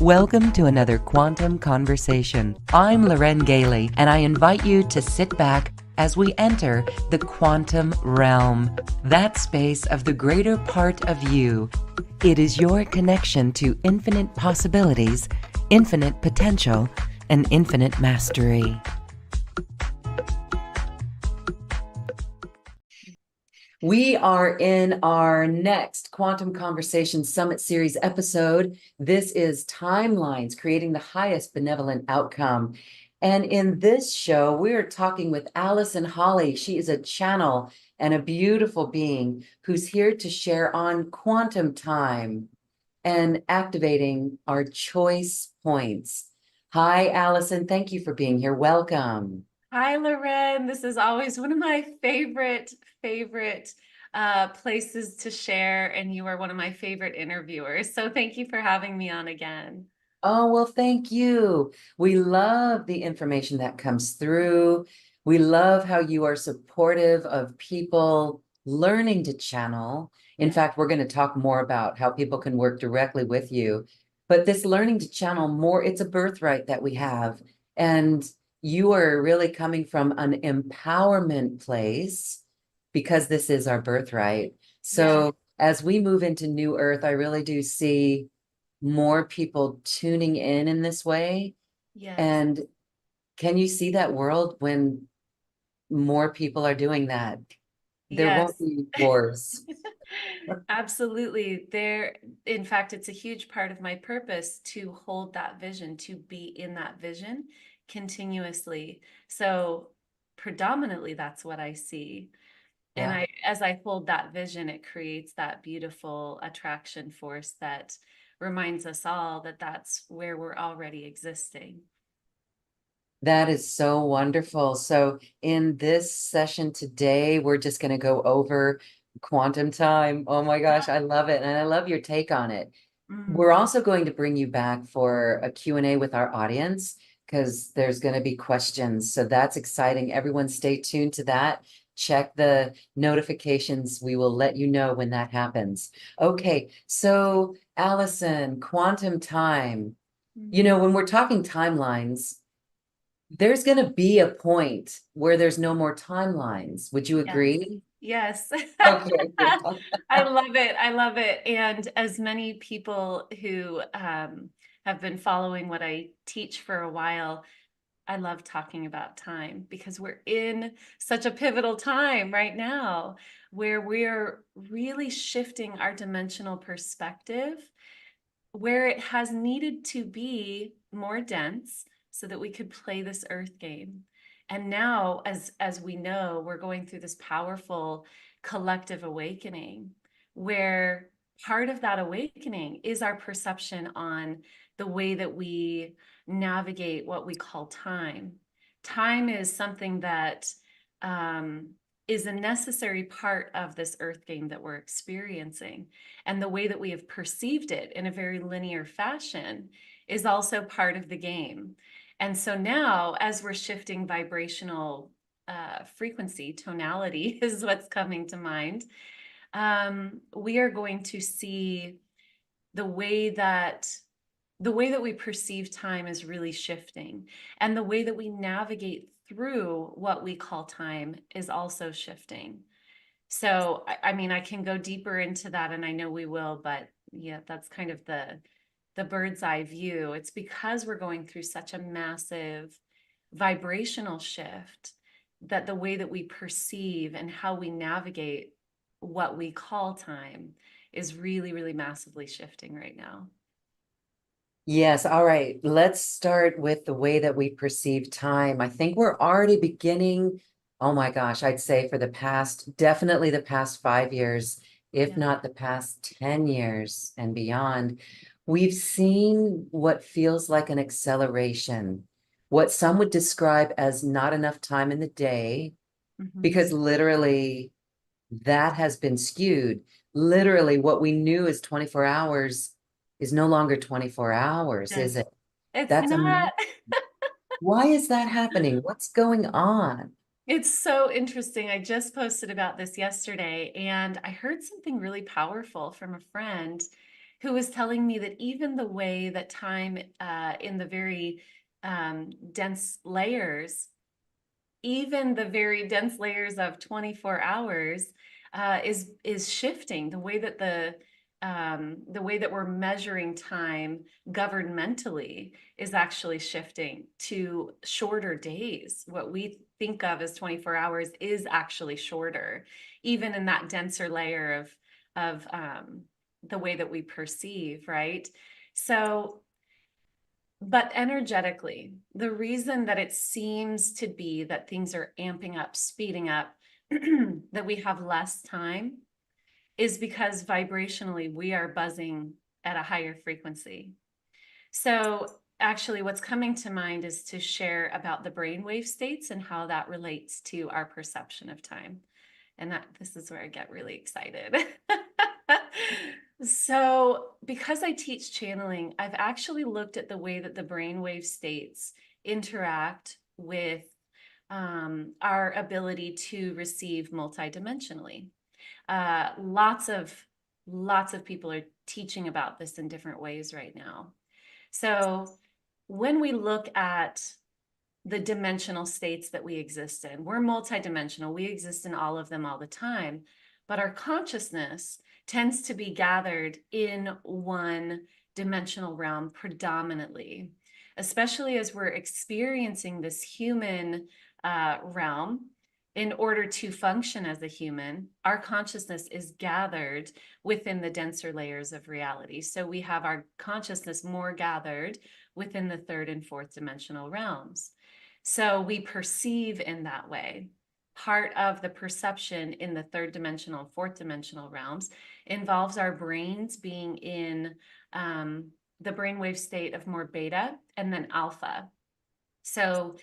Welcome to another Quantum Conversation. I'm Loren Gailey, and I invite you to sit back as we enter the quantum realm, that space of the greater part of you. It is your connection to infinite possibilities, infinite potential, and infinite mastery. We are in our next Quantum Conversation Summit Series episode. This is Timelines, Creating the Highest Benevolent Outcome. And in this show, we are talking with Allison Holley. She is a channel and a beautiful being who's here to share on quantum time and activating our choice points. Hi, Allison. Thank you for being here. Welcome. Hi, Loren. This is always one of my favorite places to share, and you are one of my favorite interviewers. So thank you for having me on again. Oh, well, thank you. We love the information that comes through. We love how you are supportive of people learning to channel. In fact, we're going to talk more about how people can work directly with you. But this learning to channel more, it's a birthright that we have. And you are really coming from an empowerment place because this is our birthright. So as we move into New Earth, I really do see more people tuning in this way. Yes. And can you see that world when more people are doing that? There Yes. won't be wars. Absolutely. In fact, it's a huge part of my purpose to hold that vision, to be in that vision continuously. So predominantly, that's what I see. And Yeah. as I hold that vision, it creates that beautiful attraction force that reminds us all that that's where we're already existing. That is so wonderful. So in this session today, we're just going to go over quantum time. Oh my gosh, I love it. And I love your take on it. We're also going to bring you back for a Q&A with our audience because there's going to be questions. So that's exciting. Everyone stay tuned to that. Check the notifications. We will let you know when that happens. Okay, so Allison, quantum time. You know, when we're talking timelines, there's going to be a point where there's no more timelines. Would you agree? Yes. Okay. I love it. I love it. And as many people who have been following what I teach for a while, I love talking about time because we're in such a pivotal time right now where we're really shifting our dimensional perspective, where it has needed to be more dense so that we could play this earth game. And now, as we know, we're going through this powerful collective awakening where part of that awakening is our perception on the way that we navigate what we call time. Time is something that is a necessary part of this earth game that we're experiencing. And the way that we have perceived it in a very linear fashion is also part of the game. And so now, as we're shifting vibrational frequency, tonality is what's coming to mind, we are going to see the way that we perceive time is really shifting, and the way that we navigate through what we call time is also shifting. So, I mean, I can go deeper into that, and I know we will, but yeah, that's kind of the bird's eye view. It's because we're going through such a massive vibrational shift that the way that we perceive and how we navigate what we call time is really, really massively shifting right now. Yes. All right. Let's start with the way that we perceive time. I think we're already beginning. Oh my gosh, I'd say for definitely the past 5 years, if not the past 10 years and beyond, we've seen what feels like an acceleration, what some would describe as not enough time in the day, because literally that has been skewed. Literally, what we knew as 24 hours is no longer 24 hours, is it? It's That's not. why is that happening? What's going on? It's so interesting. I just posted about this yesterday, and I heard something really powerful from a friend. who was telling me that even the way that time in the very dense layers, even the very dense layers of 24 hours is shifting. The way that we're measuring time governmentally is actually shifting to shorter days. What we think of as 24 hours is actually shorter, even in that denser layer of the way that we perceive, right? So but energetically, the reason that it seems to be that things are amping up, speeding up, that we have less time is because vibrationally we are buzzing at a higher frequency. So, actually, what's coming to mind is to share about the brainwave states and how that relates to our perception of time. And that this is where I get really excited. So, because I teach channeling, I've actually looked at the way that the brainwave states interact with our ability to receive multidimensionally. Uh, lots of lots of people are teaching about this in different ways right now. So, when we look at the dimensional states that we exist in. We're multidimensional. We exist in all of them all the time. But our consciousness tends to be gathered in one dimensional realm predominantly, especially as we're experiencing this human realm. In order to function as a human, our consciousness is gathered within the denser layers of reality. So we have our consciousness more gathered within the third and fourth dimensional realms. So we perceive in that way. Part of the perception in the third dimensional, fourth dimensional realms involves our brains being in the brainwave state of more beta and then alpha. So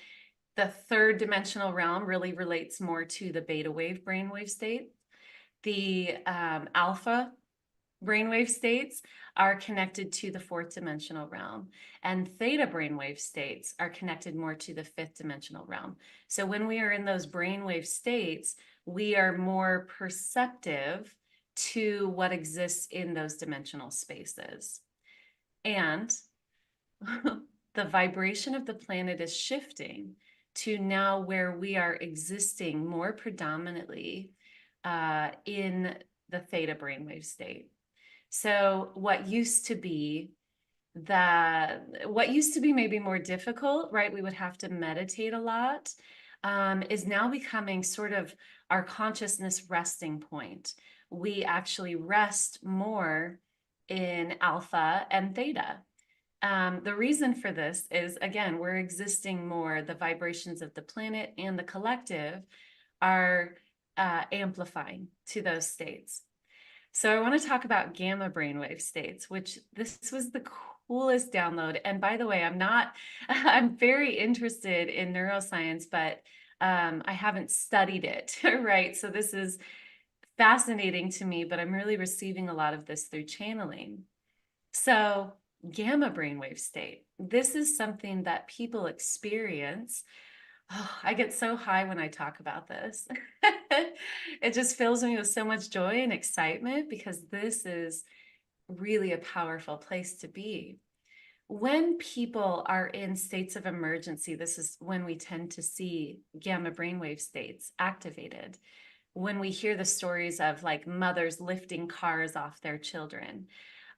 the third dimensional realm really relates more to the beta wave brainwave state. The alpha brainwave states are connected to the fourth dimensional realm, and theta brainwave states are connected more to the fifth dimensional realm. So when we are in those brainwave states, we are more perceptive to what exists in those dimensional spaces. And the vibration of the planet is shifting to now where we are existing more predominantly in the theta brainwave state. So what used to be maybe more difficult, right? We would have to meditate a lot, is now becoming sort of our consciousness resting point. We actually rest more in alpha and theta. The reason for this is, again, we're existing more, the vibrations of the planet and the collective are amplifying to those states. So I want to talk about gamma brainwave states, which this was the coolest download. And by the way, I'm very interested in neuroscience, but I haven't studied it, right? So this is fascinating to me, but I'm really receiving a lot of this through channeling. So gamma brainwave state, this is something that people experience. Oh, I get so high when I talk about this. It just fills me with so much joy and excitement because this is really a powerful place to be. When people are in states of emergency, this is when we tend to see gamma brainwave states activated. When we hear the stories of like mothers lifting cars off their children,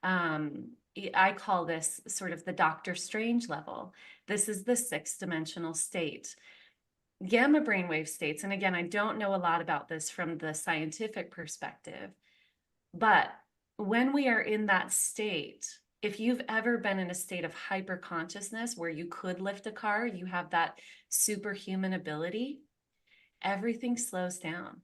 I call this sort of the Doctor Strange level. This is the sixth dimensional state. Gamma brainwave states, and again, I don't know a lot about this from the scientific perspective, but when we are in that state, if you've ever been in a state of hyper consciousness where you could lift a car, you have that superhuman ability, everything slows down.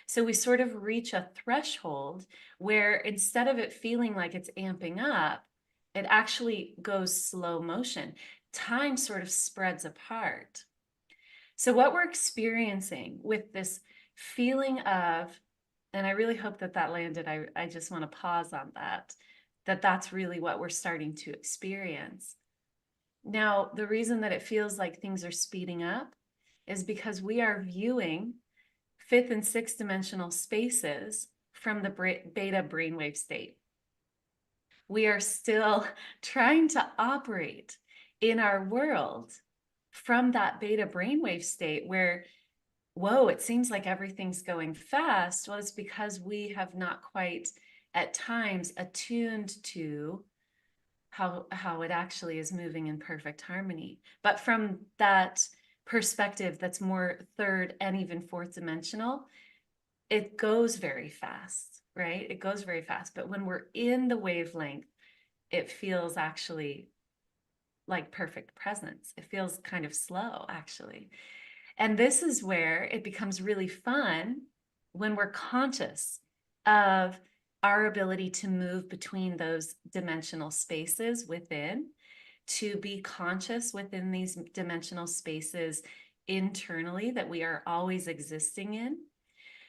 So we sort of reach a threshold where instead of it feeling like it's amping up, it actually goes slow motion. Time sort of spreads apart. So what we're experiencing with this feeling of, and I really hope that that landed, I just want to pause on that that's really what we're starting to experience. Now, the reason that it feels like things are speeding up is because we are viewing fifth and sixth dimensional spaces from the beta brainwave state. we are still trying to operate in our world from that beta brainwave state where, whoa, it seems like everything's going fast. Well, it's because we have not quite at times attuned to how it actually is moving in perfect harmony. But from that perspective that's more third and even fourth dimensional, it goes very fast, right? It goes very fast. But when we're in the wavelength, it feels actually like perfect presence. It feels kind of slow, actually. And this is where it becomes really fun when we're conscious of our ability to move between those dimensional spaces within, to be conscious within these dimensional spaces internally that we are always existing in.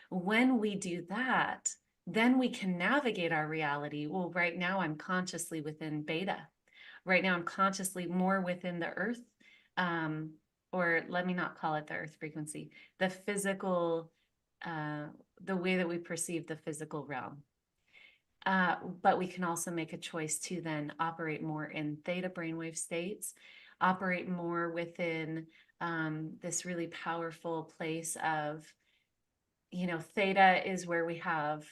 When we do that, then we can navigate our reality. Well, right now I'm consciously within beta. Right now I'm consciously more within the earth, or let me not call it the earth frequency, the physical, uh, the way that we perceive the physical realm. But we can also make a choice to then operate more in theta brainwave states, operate more within this really powerful place of, theta is where we have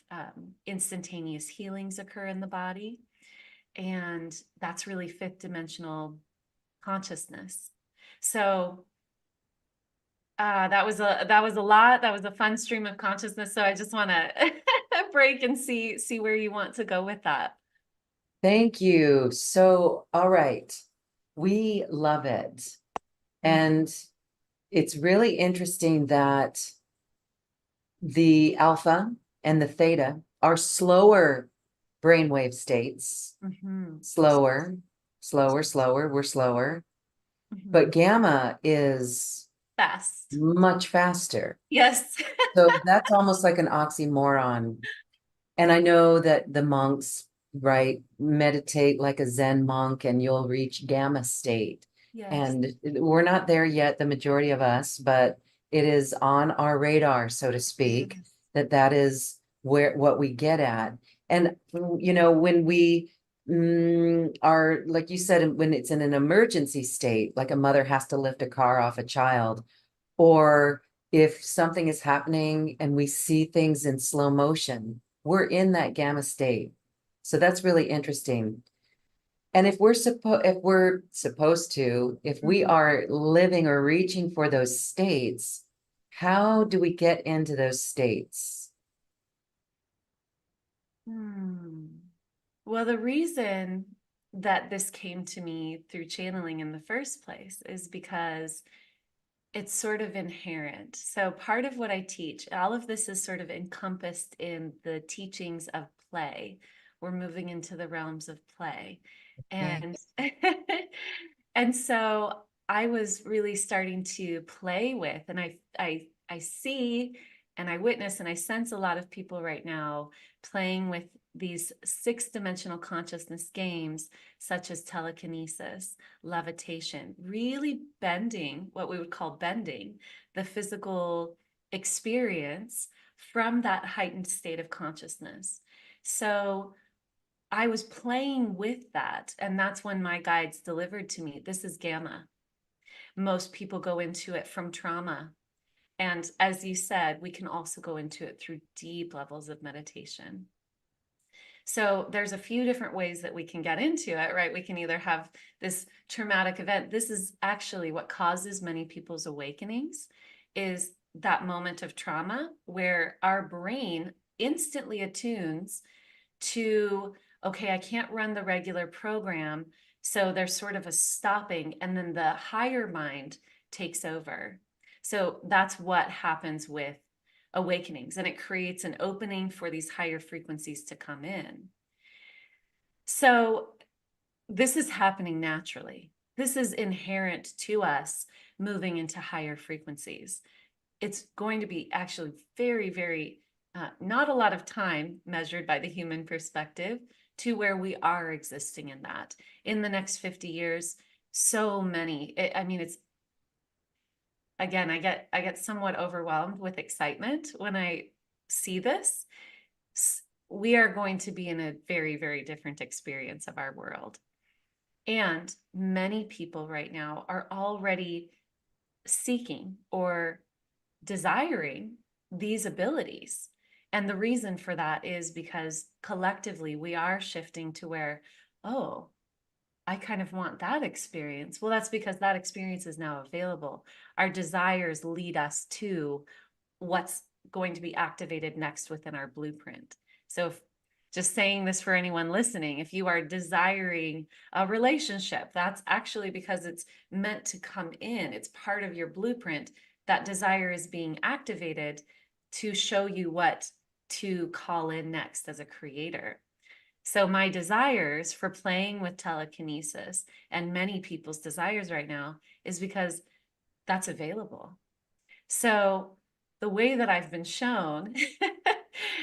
instantaneous healings occur in the body. And that's really fifth dimensional consciousness. So that was a lot. That was a fun stream of consciousness. So I just want to break and see where you want to go with that. Thank you. So, all right. We love it. And it's really interesting that the alpha and the theta are slower brainwave states. Mm-hmm. Slower, slower, slower. We're slower. Mm-hmm. But gamma is Fast. much faster. Yes. So that's almost like an oxymoron. And I know that the monks, right, meditate like a Zen monk and you'll reach gamma state. Yes. And we're not there yet, the majority of us, but it is on our radar, so to speak, Yes. that is where what we get at. And when we are, like you said, when it's in an emergency state, like a mother has to lift a car off a child, or if something is happening and we see things in slow motion, we're in that gamma state. So that's really interesting. And if we Mhm. are living or reaching for those states, how do we get into those states? Hmm. Well, the reason that this came to me through channeling in the first place is because it's sort of inherent. So, part of what I teach, all of this is sort of encompassed in the teachings of play. We're moving into the realms of play. Okay. And and so I was really starting to play with, and I see and I witness and I sense a lot of people right now playing with these six-dimensional consciousness games, such as telekinesis, levitation, really bending what we would call bending the physical experience from that heightened state of consciousness. So I was playing with that, and that's when my guides delivered to me, this is gamma. Most people go into it from trauma. And as you said, we can also go into it through deep levels of meditation. So there's a few different ways that we can get into it, right? We can either have this traumatic event. This is actually what causes many people's awakenings, is that moment of trauma where our brain instantly attunes to, okay, I can't run the regular program. So there's sort of a stopping, and then the higher mind takes over. So that's what happens with awakenings, and it creates an opening for these higher frequencies to come in. So this is happening naturally. This is inherent to us moving into higher frequencies. It's going to be actually very, very, not a lot of time measured by the human perspective to where we are existing in that. In the next 50 years, so many, I mean, it's, again, I get somewhat overwhelmed with excitement when I see this. we are going to be in a very, very different experience of our world. And many people right now are already seeking or desiring these abilities. And the reason for that is because collectively we are shifting to where, oh, I kind of want that experience. Well, that's because that experience is now available. Our desires lead us to what's going to be activated next within our blueprint. So if, just saying this for anyone listening, if you are desiring a relationship, that's actually because it's meant to come in. It's part of your blueprint. That desire is being activated to show you what to call in next as a creator. So my desires for playing with telekinesis and many people's desires right now is because that's available. So the way that I've been shown,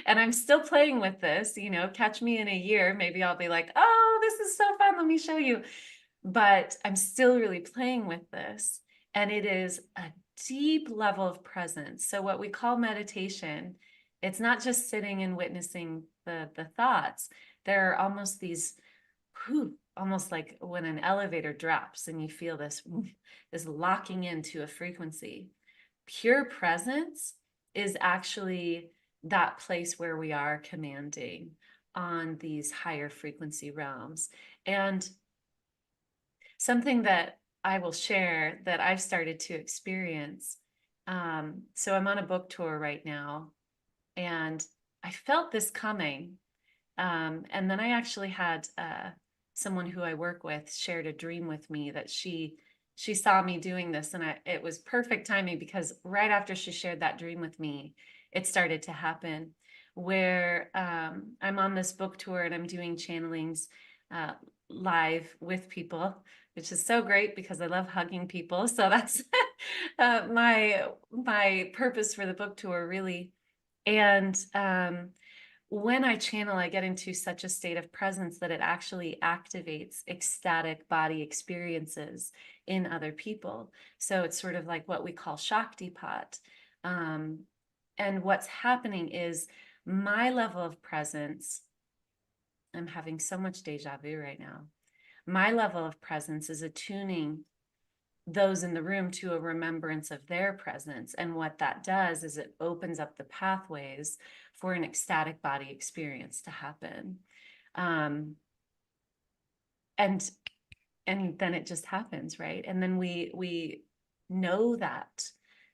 and I'm still playing with this, you know, catch me in a year, maybe I'll be like, oh, this is so fun, let me show you. But I'm still really playing with this. And it is a deep level of presence. So what we call meditation, it's not just sitting and witnessing the thoughts. There are almost these, whew, almost like when an elevator drops and you feel this locking into a frequency. Pure presence is actually that place where we are commanding on these higher frequency realms. And something that I will share that I've started to experience. So I'm on a book tour right now, and I felt this coming. And then I actually had someone who I work with shared a dream with me that she saw me doing this, and it was perfect timing because right after she shared that dream with me, it started to happen. Where I'm on this book tour and I'm doing channelings uh, live with people, which is so great because I love hugging people. So that's my purpose for the book tour, really. And when I channel, I get into such a state of presence that it actually activates ecstatic body experiences in other people. So it's sort of like what we call Shakti pot. Um, and what's happening is my level of presence, I'm having so much deja vu right now. My level of presence is attuning those in the room to a remembrance of their presence. And what that does is it opens up the pathways for an ecstatic body experience to happen. Um, and and then it just happens, right? And then we know that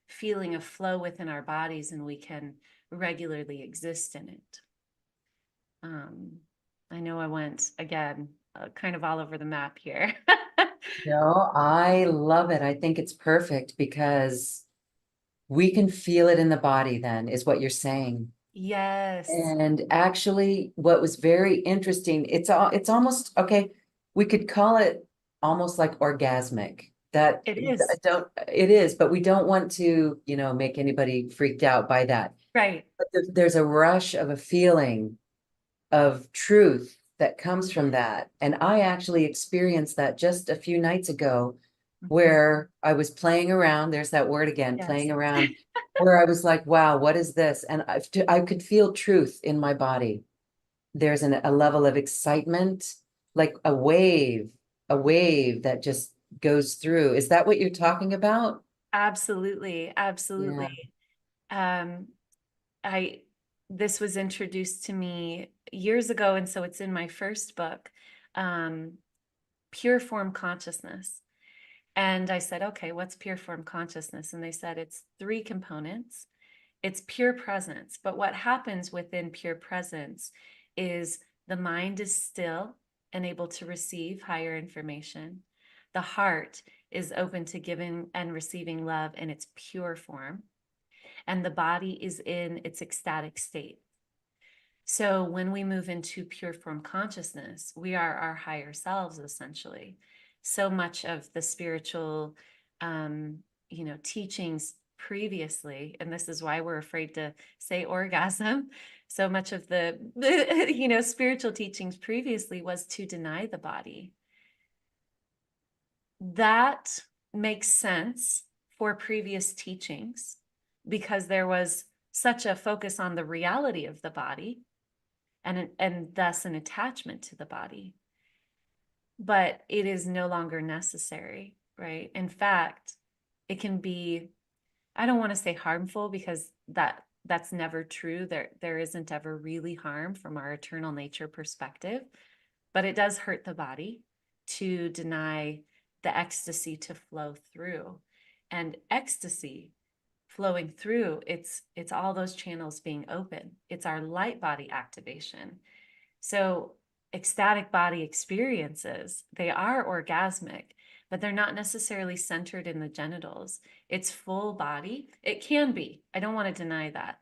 feeling of flow within our bodies and we can regularly exist in it. Um, I know I went again kind of all over the map here. No, I love it. I think it's perfect because we can feel it in the body then, is what you're saying. Yes, And actually, what was very interesting, it's almost okay, we could call it almost like orgasmic. That it I is. don't it is, but we don't want to, make anybody freaked out by that. Right. But there's a rush of a feeling of truth that comes from that. And I actually experienced that just a few nights ago, Mhm. where I was playing around. There's that word again, Yes. playing around, where I was like, wow, what is this? And I could feel truth in my body. There's a level of excitement, like a wave that just goes through. Is that what you're talking about? Absolutely, Yeah. absolutely. Um, I this was introduced to me years ago, and so it's in my first book, um, Pure Form Consciousness. And I said, okay, what's pure form consciousness? And they said it's three components. It's pure presence. But what happens within pure presence is the mind is still and able to receive higher information. The heart is open to giving and receiving love in its pure form. And the body is in its ecstatic state. So when we move into pure form consciousness, we are our higher selves essentially. So much of the spiritual, teachings previously, and this is why we're afraid to say orgasm. So much of the, spiritual teachings previously was to deny the body. That makes sense for previous teachings because there was such a focus on the reality of the body and thus an attachment to the body. But it is no longer necessary, right? In fact, it can be, I don't want to say harmful because that's never true. There isn't ever really harm from our eternal nature perspective, but it does hurt the body to deny the ecstasy to flow through. And ecstasy flowing through, it's all those channels being open. It's our light body activation. So ecstatic body experiences, they are orgasmic, but they're not necessarily centered in the genitals. It's full body. It can be. I don't want to deny that.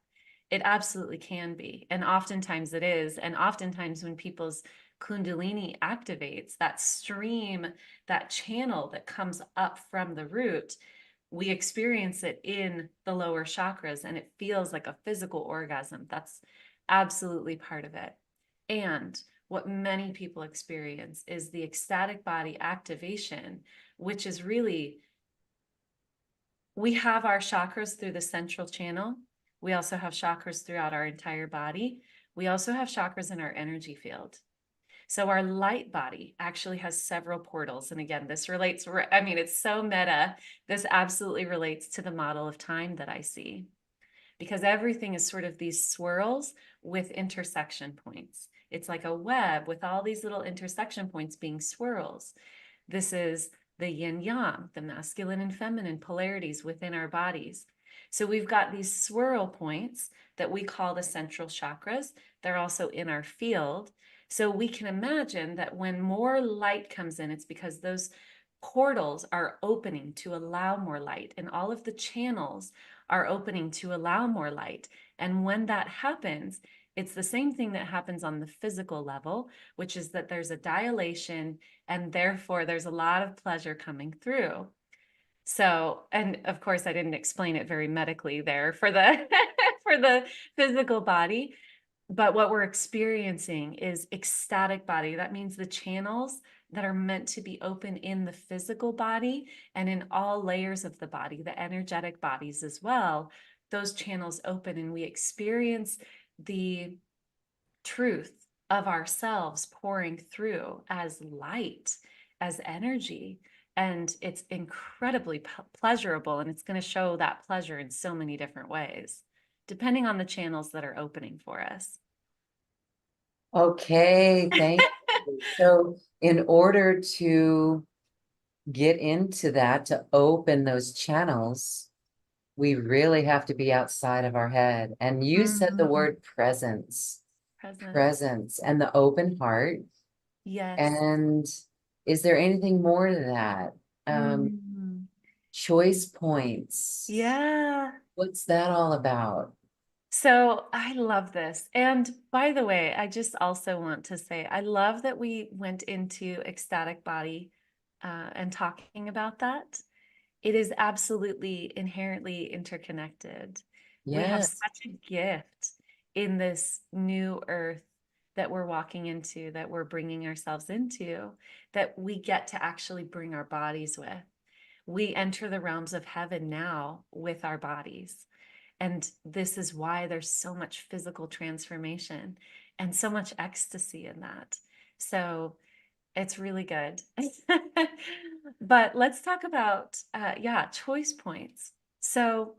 It absolutely can be. And oftentimes it is. And oftentimes when people's Kundalini activates, that stream, that channel that comes up from the root, we experience it in the lower chakras and it feels like a physical orgasm. That's absolutely part of it. And what many people experience is the ecstatic body activation, which is really, we have our chakras through the central channel. We also have chakras throughout our entire body. We also have chakras in our energy field. So our light body actually has several portals. And again, this relates, I mean, it's so meta. This absolutely relates to the model of time that I see, because everything is sort of these swirls with intersection points. It's like a web with all these little intersection points being swirls. This is the yin yang, the masculine and feminine polarities within our bodies. So we've got these swirl points that we call the central chakras. They're also in our field. So we can imagine that when more light comes in, it's because those portals are opening to allow more light, and all of the channels are opening to allow more light. And when that happens, it's the same thing that happens on the physical level, which is that there's a dilation and therefore there's a lot of pleasure coming through. So, and of course I didn't explain it very medically there for the for the physical body, but what we're experiencing is ecstatic body. That means the channels that are meant to be open in the physical body and in all layers of the body, the energetic bodies as well, those channels open and we experience the truth of ourselves pouring through as light, as energy. And it's incredibly pleasurable. And it's going to show that pleasure in so many different ways, depending on the channels that are opening for us. Okay, thank you. So in order to get into that, to open those channels, we really have to be outside of our head. And you said the Mhm. word presence, Presence. presence, and the open heart. Yes. And is there anything more to that? Mhm. Choice points. Yeah. What's that all about? So I love this. And by the way, I just also want to say I love that we went into ecstatic body and talking about that. It is absolutely inherently interconnected. We have Yes. such a gift in this new earth that we're walking into, that we're bringing ourselves into, that we get to actually bring our bodies with. We enter the realms of heaven now with our bodies. And this is why there's so much physical transformation and so much ecstasy in that. So it's really good. But let's talk about, yeah, choice points. So,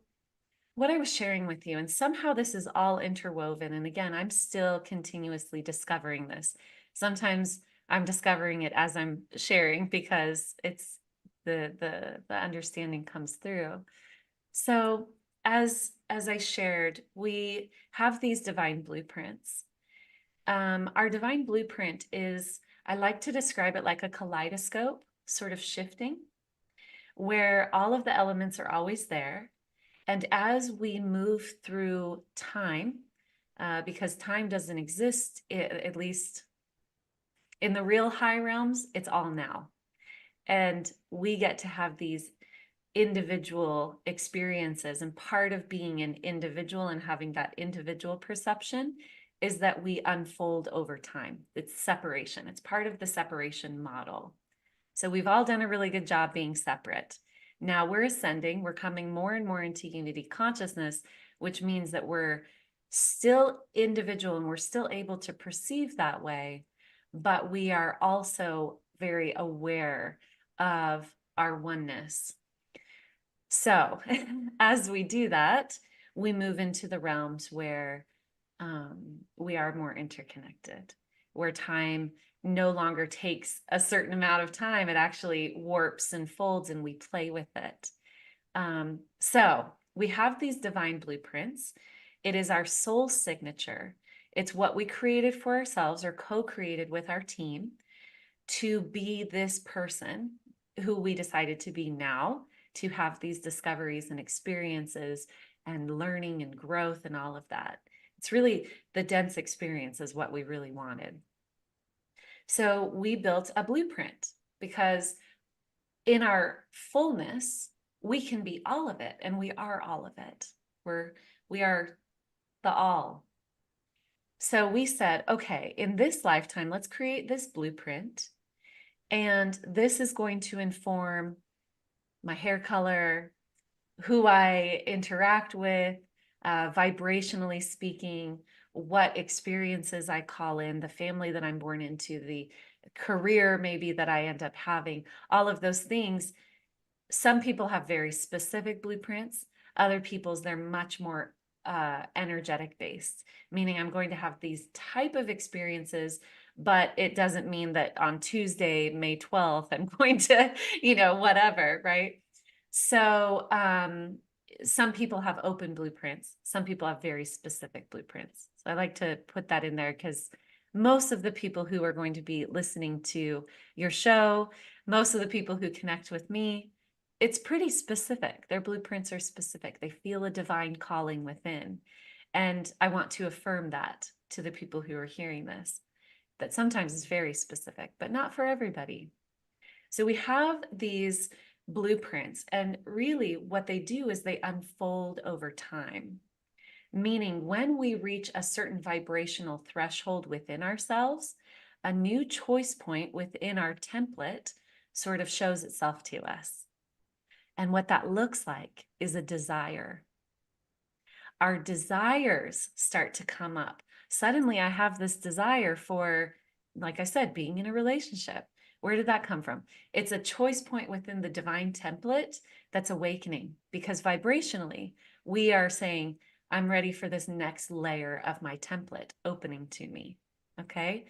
what I was sharing with you, and somehow this is all interwoven. And again, I'm still continuously discovering this. Sometimes I'm discovering it as I'm sharing because it's the understanding comes through. So, as I shared, we have these divine blueprints. Our divine blueprint is, I like to describe it like a kaleidoscope, sort of shifting, where all of the elements are always there. And as we move through time, because time doesn't exist, at least in the real high realms, it's all now. And we get to have these individual experiences. And part of being an individual and having that individual perception is that we unfold over time. It's separation, it's part of the separation model. So we've all done a really good job being separate. Now we're ascending, we're coming more and more into unity consciousness, which means that we're still individual, and we're still able to perceive that way, but we are also very aware of our oneness. So as we do that, we move into the realms where we are more interconnected, where time no longer takes a certain amount of time. It actually warps and folds, and we play with it. So we have these divine blueprints. It is our soul signature. It's what we created for ourselves or co-created with our team to be this person who we decided to be now, to have these discoveries and experiences and learning and growth and all of that. It's really the dense experience is what we really wanted. So we built a blueprint because in our fullness, we can be all of it, and we are all of it. We are the all. So we said, okay, in this lifetime, let's create this blueprint. And this is going to inform my hair color, who I interact with, vibrationally speaking, what experiences I call in, the family that I'm born into, the career maybe that I end up having, all of those things. Some people have very specific blueprints. Other people's, they're much more energetic based, meaning I'm going to have these type of experiences, but it doesn't mean that on Tuesday, May 12th, I'm going to, whatever, right? So some people have open blueprints. Some people have very specific blueprints. So I like to put that in there because most of the people who are going to be listening to your show, most of the people who connect with me, it's pretty specific. Their blueprints are specific. They feel a divine calling within. And I want to affirm that to the people who are hearing this, that sometimes it's very specific, but not for everybody. So we have these blueprints, and really what they do is they unfold over time. Meaning when we reach a certain vibrational threshold within ourselves, a new choice point within our template sort of shows itself to us. And what that looks like is a desire. Our desires start to come up. Suddenly, I have this desire for, like I said, being in a relationship. Where did that come from? It's a choice point within the divine template that's awakening, because vibrationally, we are saying, I'm ready for this next layer of my template opening to me. Okay.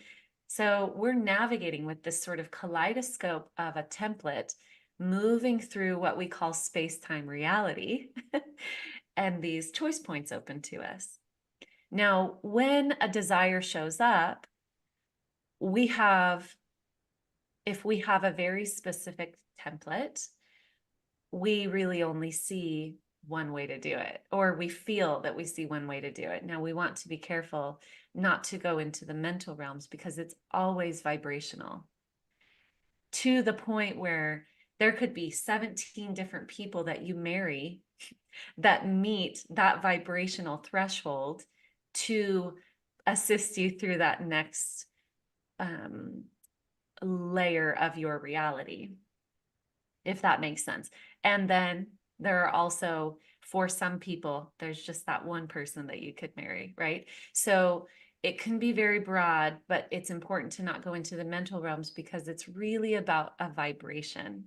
So we're navigating with this sort of kaleidoscope of a template, moving through what we call space-time reality and these choice points open to us. Now, when a desire shows up, we have, if we have a very specific template, we really only see one way to do it, or we feel that we see one way to do it. Now, we want to be careful not to go into the mental realms because it's always vibrational, to the point where there could be 17 different people that you marry that meet that vibrational threshold to assist you through that next layer of your reality, if that makes sense. And then there are also, for some people, there's just that one person that you could marry, right? So it can be very broad, but it's important to not go into the mental realms because it's really about a vibration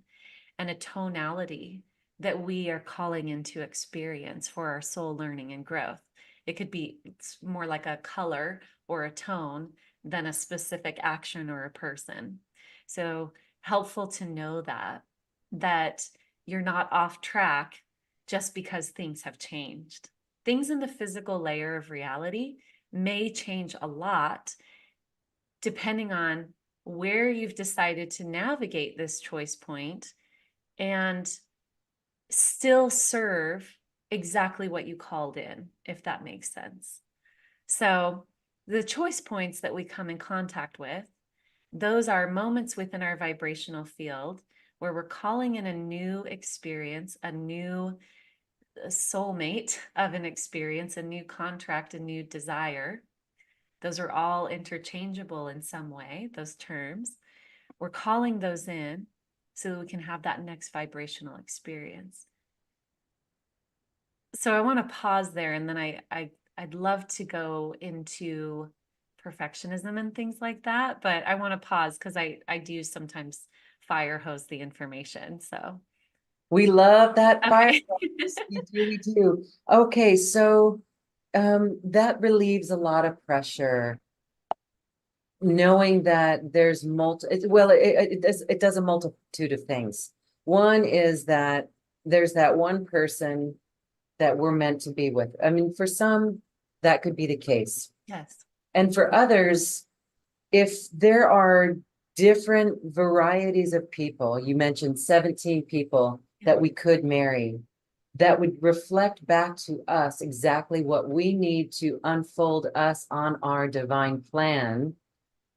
and a tonality that we are calling into experience for our soul learning and growth. It could be, it's more like a color or a tone than a specific action or a person. So helpful to know that you're not off track just because things have changed. Things in the physical layer of reality may change a lot depending on where you've decided to navigate this choice point and still serve exactly what you called in, if that makes sense. So the choice points that we come in contact with, those are moments within our vibrational field where we're calling in a new experience, a new soulmate of an experience, a new contract, a new desire. Those are all interchangeable in some way, those terms. We're calling those in so that we can have that next vibrational experience. So I want to pause there, and then I I'd love to go into perfectionism and things like that, but I want to pause because I do sometimes fire hose the information. So, We love that fire. okay. We do, we do. Okay, so that relieves a lot of pressure, knowing that there's it does a multitude of things. One is that there's that one person that we're meant to be with. I mean, for some, that could be the case. Yes. And for others, if there are different varieties of people, you mentioned 17 people Yeah. that we could marry, that would reflect back to us exactly what we need to unfold us on our divine plan,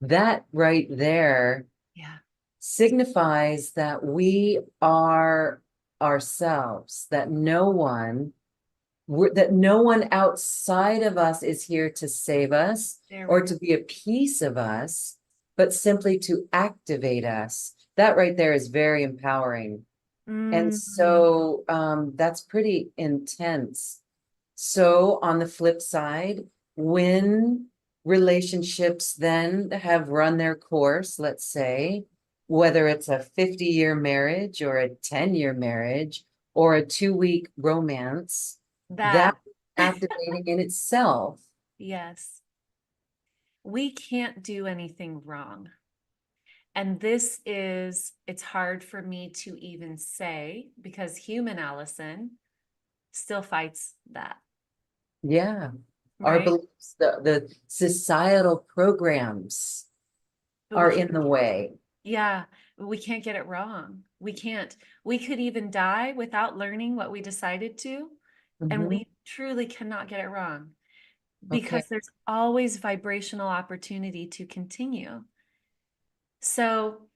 that right there Yeah. signifies that we are ourselves, that no one outside of us is here to save us There we or go. to be a piece of us, but simply to activate us. That right there is very empowering. And Mm, so that's pretty intense. So on the flip side, when relationships then have run their course, let's say, whether it's a 50-year marriage or a 10-year marriage or a 2-week romance, that, that activating in itself. yes, we can't do anything wrong. And it's hard for me to even say because human Allison still fights that, Yeah. Our right? beliefs, the societal programs But we are can't, in the way. yeah, we can't get it wrong. We can't. We could even die without learning what we decided to, and Mhm. we truly cannot get it wrong Okay. because there's always vibrational opportunity to continue. So,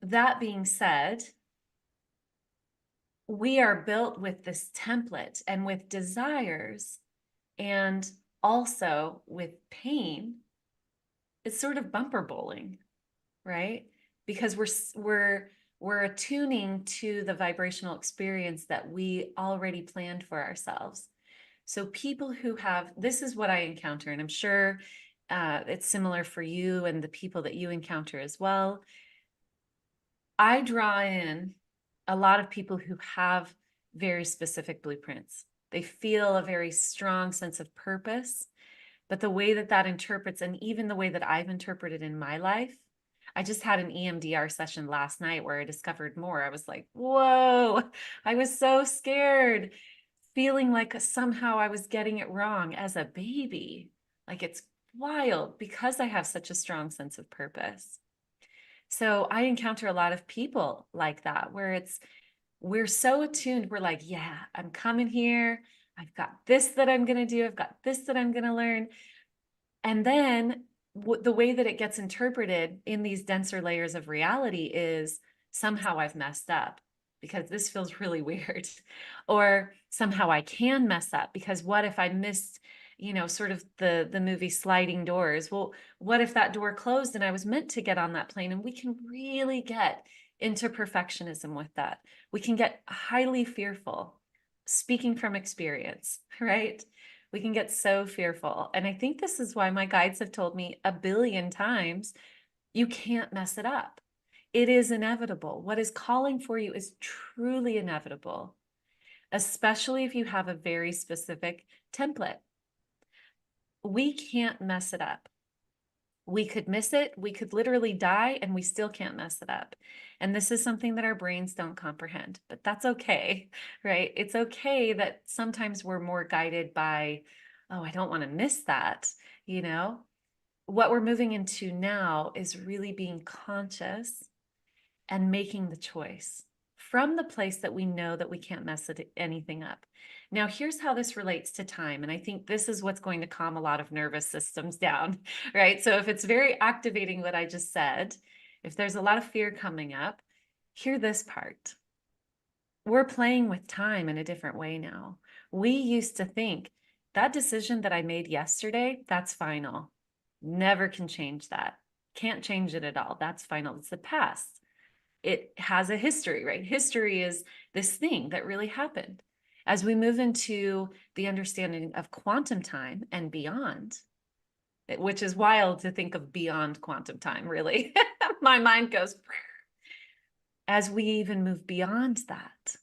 that being said, we are built with this template and with desires and also with pain. It's sort of bumper bowling, right? Because we're attuning to the vibrational experience that we already planned for ourselves. So people who have, this is what I encounter, and I'm sure it's similar for you and the people that you encounter as well. I draw in a lot of people who have very specific blueprints. They feel a very strong sense of purpose, but the way that that interprets, and even the way that I've interpreted in my life, I just had an EMDR session last night where I discovered more. I was like, whoa, I was so scared, feeling like somehow I was getting it wrong as a baby. Like it's wild because I have such a strong sense of purpose. So I encounter a lot of people like that where we're so attuned. We're like, yeah, I'm coming here. I've got this that I'm going to do. I've got this that I'm going to learn. And then the way that it gets interpreted in these denser layers of reality is somehow I've messed up because this feels really weird. Or somehow I can mess up because what if I missed, sort of the movie Sliding Doors? Well, what if that door closed and I was meant to get on that plane? And we can really get into perfectionism with that. We can get highly fearful, speaking from experience, right? We can get so fearful. And I think this is why my guides have told me a billion times you can't mess it up. It is inevitable. What is calling for you is truly inevitable, especially if you have a very specific template. We can't mess it up. We could miss it. We could literally die and we still can't mess it up. And this is something that our brains don't comprehend, but that's okay, right? It's okay that sometimes we're more guided by, oh, I don't want to miss that, you know? What we're moving into now is really being conscious and making the choice from the place that we know that we can't mess anything up. Now, here's how this relates to time. And I think this is what's going to calm a lot of nervous systems down, right? So if it's very activating what I just said, if there's a lot of fear coming up, hear this part. We're playing with time in a different way now. We used to think that decision that I made yesterday, that's final. Never can change that. Can't change it at all. That's final. It's the past. It has a history, right? History is this thing that really happened. As we move into the understanding of quantum time and beyond, which is wild to think of beyond quantum time, really. My mind goes, as we even move beyond that,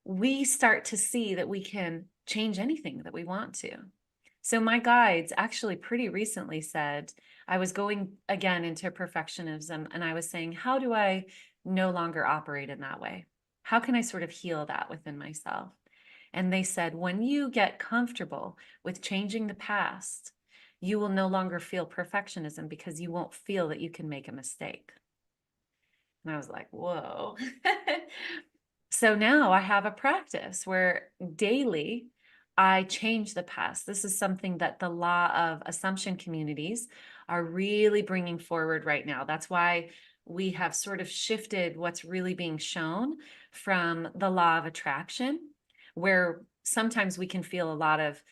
we start to see that we can change anything that we want to. So my guides actually pretty recently said, I was going again into perfectionism and I was saying, how do I no longer operate in that way? How can I sort of heal that within myself? And they said, when you get comfortable with changing the past, you will no longer feel perfectionism because you won't feel that you can make a mistake. And I was like, whoa. So now I have a practice where daily I change the past. This is something that the law of assumption communities are really bringing forward right now. That's why we have sort of shifted what's really being shown from the law of attraction, where sometimes we can feel a lot of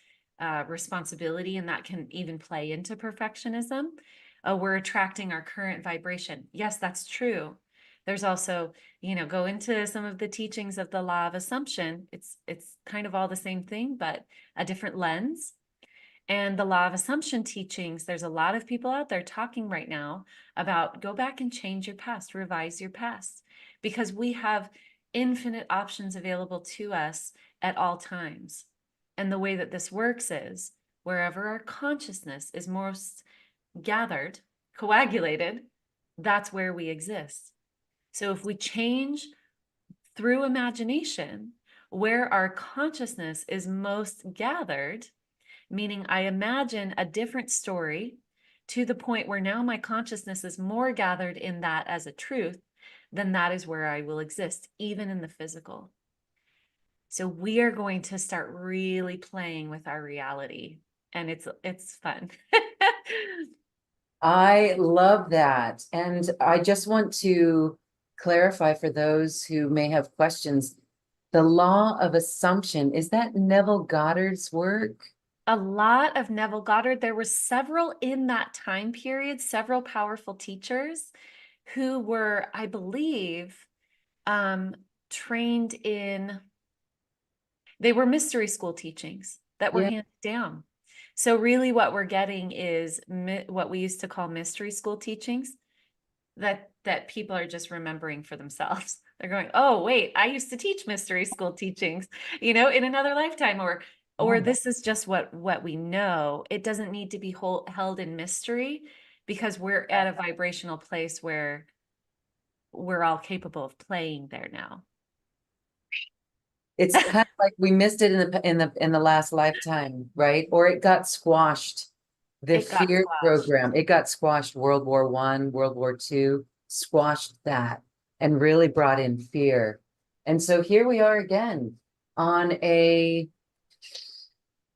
responsibility, and that can even play into perfectionism. We're attracting our current vibration. Yes, that's true. There's also, go into some of the teachings of the law of assumption. It's kind of all the same thing, but a different lens. And the law of assumption teachings, there's a lot of people out there talking right now about go back and change your past, revise your past, because we have infinite options available to us at all times. And the way that this works is wherever our consciousness is most gathered, coagulated, that's where we exist. So if we change through imagination where our consciousness is most gathered, meaning I imagine a different story to the point where now my consciousness is more gathered in that as a truth, then that is where I will exist, even in the physical. So we are going to start really playing with our reality, and it's fun. I love that. And I just want to clarify for those who may have questions. The law of assumption, is that Neville Goddard's work? A lot of Neville Goddard. There were several in that time period, several powerful teachers who were, I believe, um, trained in, they were mystery school teachings that were Yeah. handed down. So really what we're getting is what we used to call mystery school teachings that people are just remembering for themselves. They're going, oh, wait, I used to teach mystery school teachings, in another lifetime, or Oh. this is just what we know. It doesn't need to be held in mystery because we're at a vibrational place where we're all capable of playing there now. It's kind of like we missed it in the last lifetime, right? Or it got squashed. The It got fear squashed. program, it got squashed. World War I, World War II, squashed that and really brought in fear. And so here we are again on a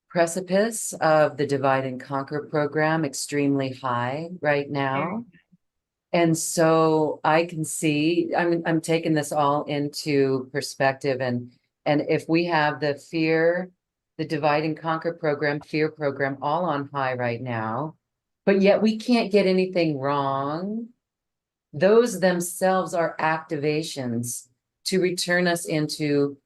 precipice of the divide and conquer program, extremely high right Very. now. And so I can see, I'm taking this all into perspective, and if we have the fear, the divide and conquer program, fear program, all on high right now, but yet we can't get anything wrong. Those themselves are activations to return us into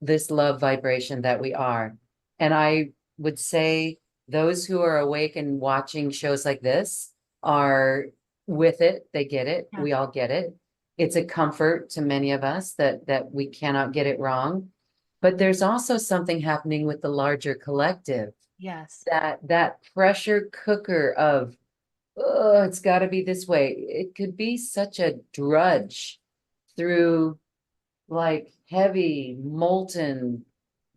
this love vibration that we are. And I would say those who are awake and watching shows like this are with it. They get it. Yeah. We all get it. It's a comfort to many of us that we cannot get it wrong. But there's also something happening with the larger collective, Yes. that pressure cooker of, oh, it's got to be this way. It could be such a drudge through like heavy molten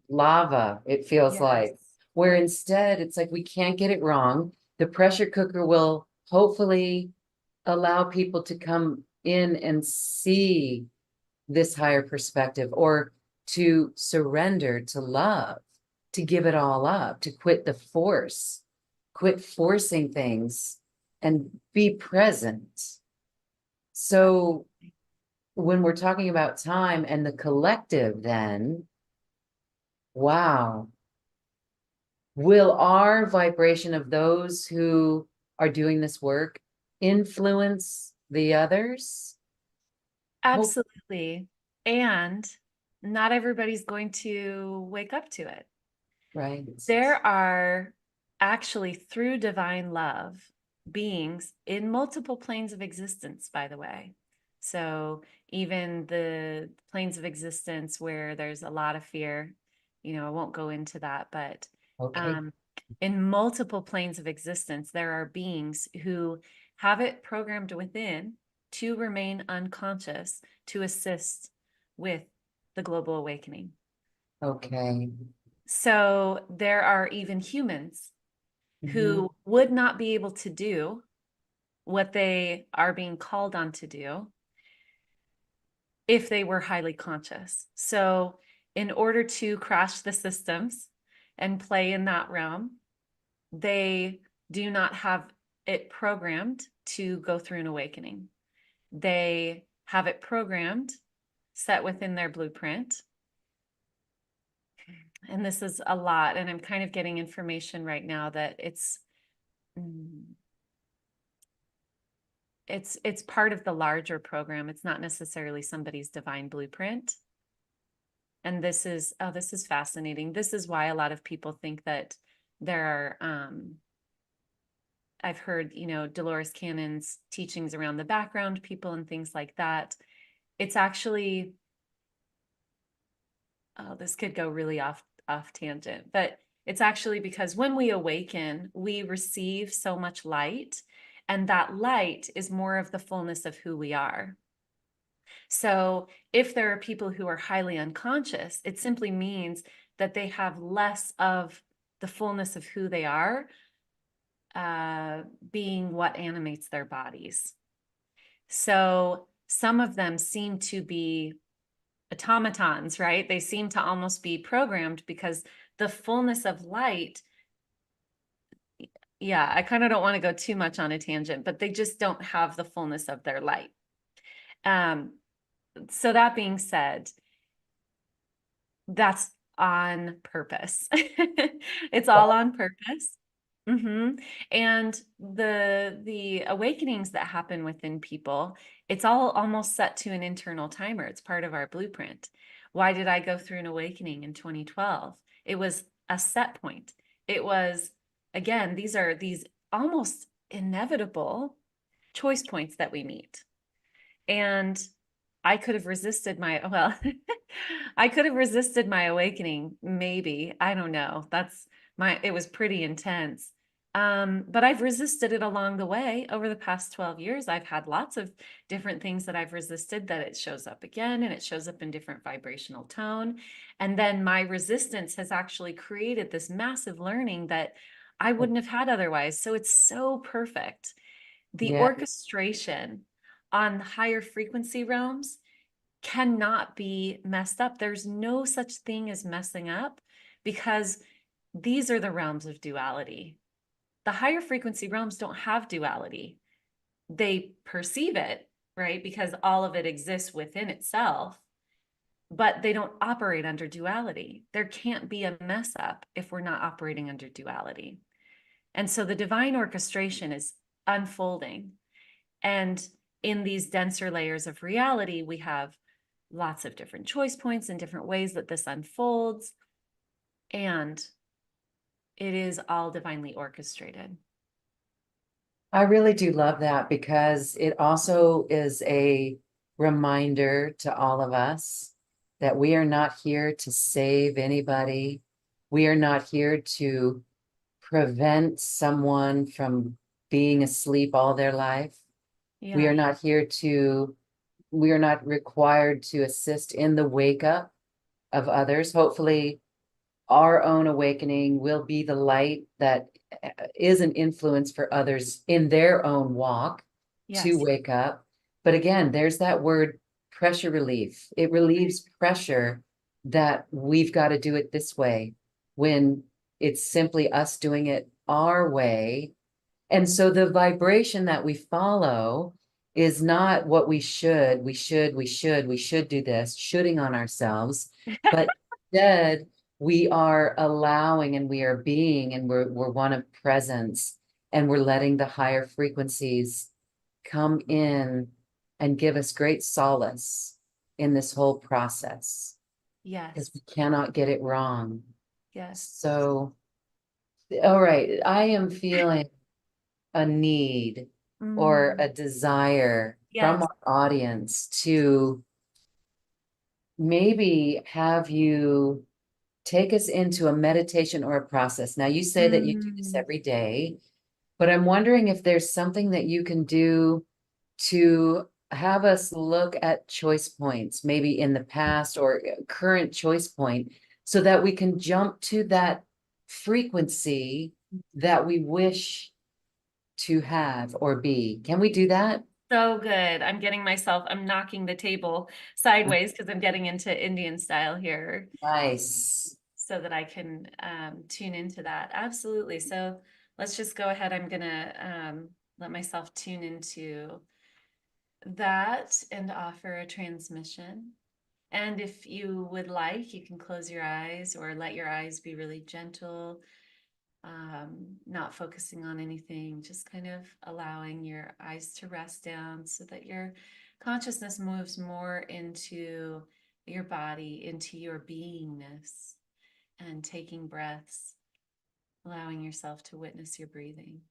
lava, it feels Yes. like, where instead it's like we can't get it wrong. The pressure cooker will hopefully allow people to come in and see this higher perspective, or to surrender to love, to give it all up, to quit the force, quit forcing things and be present. So when we're talking about time and the collective, then wow, will our vibration of those who are doing this work influence the others? Hope. Absolutely. And not everybody's going to wake up to it. Right. There are actually, through divine love, beings in multiple planes of existence, by the way. So even the planes of existence where there's a lot of fear, I won't go into that, but Okay. um, in multiple planes of existence, there are beings who have it programmed within to remain unconscious to assist with the global awakening. Okay. So there are even humans Mhm. who would not be able to do what they are being called on to do if they were highly conscious. So, in order to crash the systems and play in that realm, they do not have it programmed to go through an awakening. They have it programmed, set within their blueprint. And this is a lot. And I'm kind of getting information right now that mm, it's part of the larger program. It's not necessarily somebody's divine blueprint. And this is fascinating. This is why a lot of people think that there are I've heard, Dolores Cannon's teachings around the background people and things like that. It's actually, oh, this could go really off tangent, but it's actually because when we awaken, we receive so much light, and that light is more of the fullness of who we are. So if there are people who are highly unconscious, it simply means that they have less of the fullness of who they are, being what animates their bodies. So some of them seem to be automatons, right? They seem to almost be programmed because the fullness of light, yeah, I kind of don't want to go too much on a tangent, but they just don't have the fullness of their light. Um, so that being said, that's on purpose. It's all on purpose. And the awakenings that happen within people, it's all almost set to an internal timer. It's part of our blueprint. Why did I go through an awakening in 2012? It was a set point. It was, again, these are these almost inevitable choice points that we meet. And I could have resisted well, I could have resisted my awakening, maybe. I don't know. It was pretty intense. But I've resisted it along the way. Over the past 12 years, I've had lots of different things that I've resisted that it shows up again, and it shows up in different vibrational tone. And then my resistance has actually created this massive learning that I wouldn't have had otherwise. So it's so perfect. The Yeah. orchestration on higher frequency realms cannot be messed up. There's no such thing as messing up because these are the realms of duality. The higher frequency realms don't have duality. They perceive it, right? Because all of it exists within itself, but they don't operate under duality. There can't be a mess up if we're not operating under duality. And so the divine orchestration is unfolding. And in these denser layers of reality, we have lots of different choice points and different ways that this unfolds. And it is all divinely orchestrated. I really do love that because it also is a reminder to all of us that we are not here to save anybody. We are not here to prevent someone from being asleep all their life. We are Yeah. not here to, we are not required to assist in the wake up of others. Hopefully, our own awakening will be the light that is an influence for others in their own walk to Yes. wake up. But again, there's that word pressure relief. It Right. relieves pressure that we've got to do it this way when it's simply us doing it our way. And so the vibration that we follow is not what we should do this, shoulding on ourselves, but instead we are allowing and we are being and we're one of presence and we're letting the higher frequencies come in and give us great solace in this whole process. because Yes. we cannot get it wrong. Yes. So, all right, I am feeling a need or Mm, a desire from yes. our audience to maybe have you take us into a meditation or a process. Now, you say that you do this Mm, every day, but I'm wondering if there's something that you can do to have us look at choice points, maybe in the past or current choice point, so that we can jump to that frequency that we wish to have or be. Can we do that? so good. I'm knocking the table sideways because I'm getting into Indian style here Nice. so that I can tune into that. Absolutely. So let's just go ahead. I'm gonna let myself tune into that and offer a transmission. And if you would like, you can close your eyes or let your eyes be really gentle, not focusing on anything, just kind of allowing your eyes to rest down so that your consciousness moves more into your body, into your beingness, and taking breaths, allowing yourself to witness your breathing.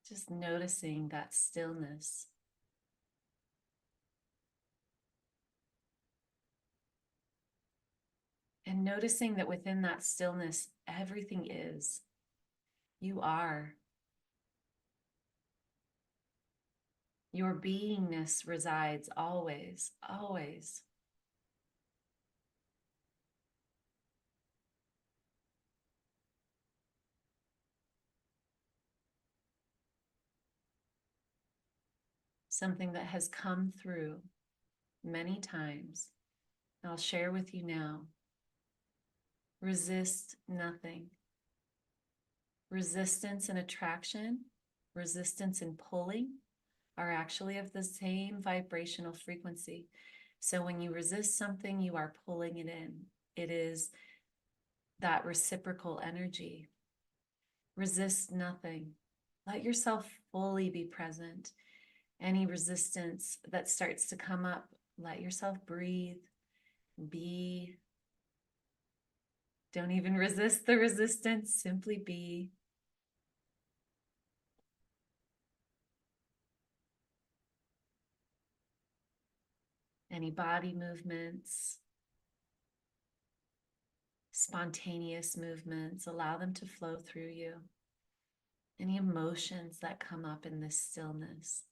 Just noticing that stillness and noticing that within that stillness, everything is. You are. Your beingness resides always, always. Something that has come through many times. I'll share with you now. Resist nothing. Resistance and attraction, resistance and pulling are actually of the same vibrational frequency. So when you resist something, you are pulling it in. It is that reciprocal energy. Resist nothing. Let yourself fully be present. Any resistance that starts to come up, let yourself breathe, be. Don't even resist the resistance, simply be. Any body movements, spontaneous movements, allow them to flow through you. Any emotions that come up in this stillness.